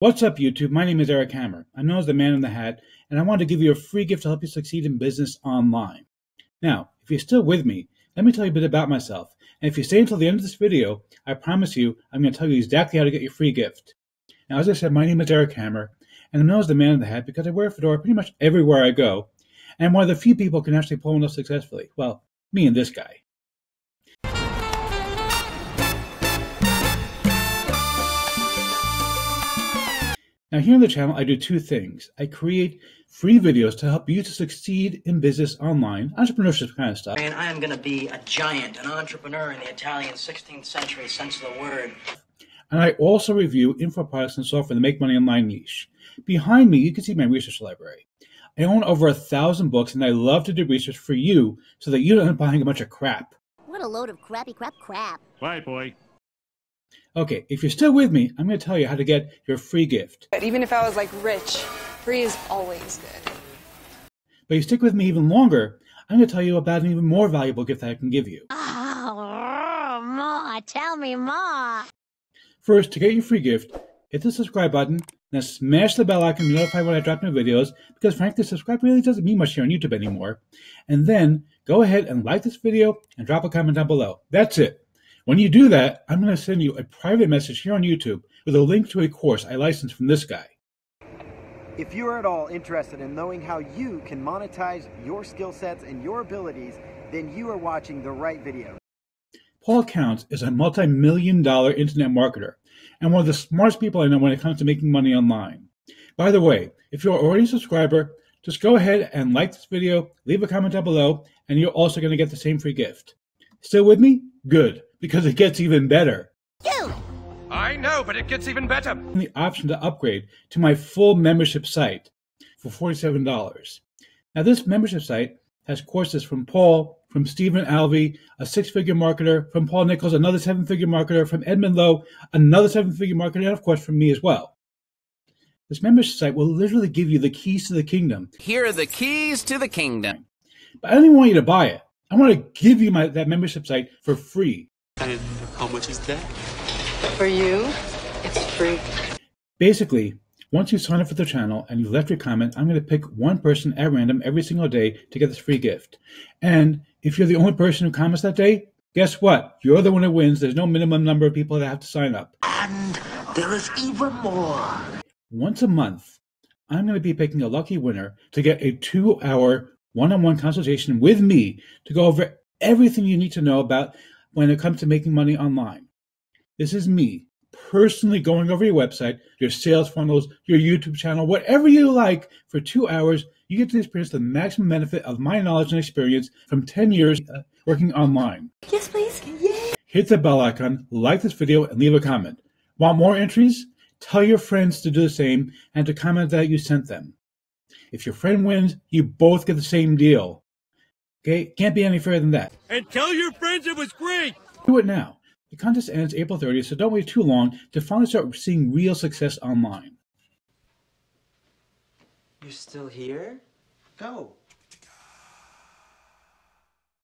What's up, YouTube? My name is Eric Hammer. I'm known as the Man in the Hat, and I want to give you a free gift to help you succeed in business online. Now, if you're still with me, let me tell you a bit about myself. And if you stay until the end of this video, I promise you I'm going to tell you exactly how to get your free gift. Now, as I said, my name is Eric Hammer, and I'm known as the Man in the Hat because I wear a fedora pretty much everywhere I go, and I'm one of the few people who can actually pull one off successfully. Well, me and this guy. Now, here on the channel, I do two things. I create free videos to help you to succeed in business online, entrepreneurship kind of stuff. And I am going to be a giant, an entrepreneur in the Italian 16th century sense of the word. And I also review info products and software in the Make Money Online niche. Behind me, you can see my research library. I own over 1,000 books, and I love to do research for you so that you don't end up buying a bunch of crap. What a load of crappy crap. Bye, boy. Okay, if you're still with me, I'm going to tell you how to get your free gift. But even if I was like rich, free is always good. But you stick with me even longer, I'm going to tell you about an even more valuable gift that I can give you. Oh, Ma, tell me more. First, to get your free gift, hit the subscribe button, then smash the bell icon to be notified when I drop new videos, because frankly, subscribe really doesn't mean much here on YouTube anymore. And then, go ahead and like this video and drop a comment down below. That's it. When you do that, I'm going to send you a private message here on YouTube with a link to a course I licensed from this guy. If you are at all interested in knowing how you can monetize your skill sets and your abilities, then you are watching the right video. Paul Counts is a multi-million-dollar internet marketer and one of the smartest people I know when it comes to making money online. By the way, if you're already a subscriber, just go ahead and like this video, leave a comment down below, and you're also going to get the same free gift. Still with me? Good, because it gets even better. I know, but it gets even better. And the option to upgrade to my full membership site for $47. Now, this membership site has courses from Paul, from Stephen Alvey, a six-figure marketer, from Paul Nichols, another seven-figure marketer, from Edmund Lowe, another seven-figure marketer, and of course from me as well. This membership site will literally give you the keys to the kingdom. Here are the keys to the kingdom. But I don't even want you to buy it. I want to give you that membership site for free. And how much is that? For you, it's free. Basically, once you sign up for the channel and you've left your comment, I'm going to pick one person at random every single day to get this free gift. And if you're the only person who comments that day, guess what? You're the one who wins. There's no minimum number of people that have to sign up. And there is even more. Once a month, I'm going to be picking a lucky winner to get a 2-hour one-on-one consultation with me to go over everything you need to know about when it comes to making money online. This is me personally going over your website, your sales funnels, your YouTube channel, whatever you like. For 2 hours, you get to experience the maximum benefit of my knowledge and experience from 10 years working online. Yes, please. Yeah. Hit the bell icon, like this video, and leave a comment. Want more entries? Tell your friends to do the same and to comment that you sent them. If your friend wins, you both get the same deal. Okay? Can't be any fairer than that. And tell your friends it was great. Do it now. The contest ends April 30th, so don't wait too long to finally start seeing real success online. You still here? Go.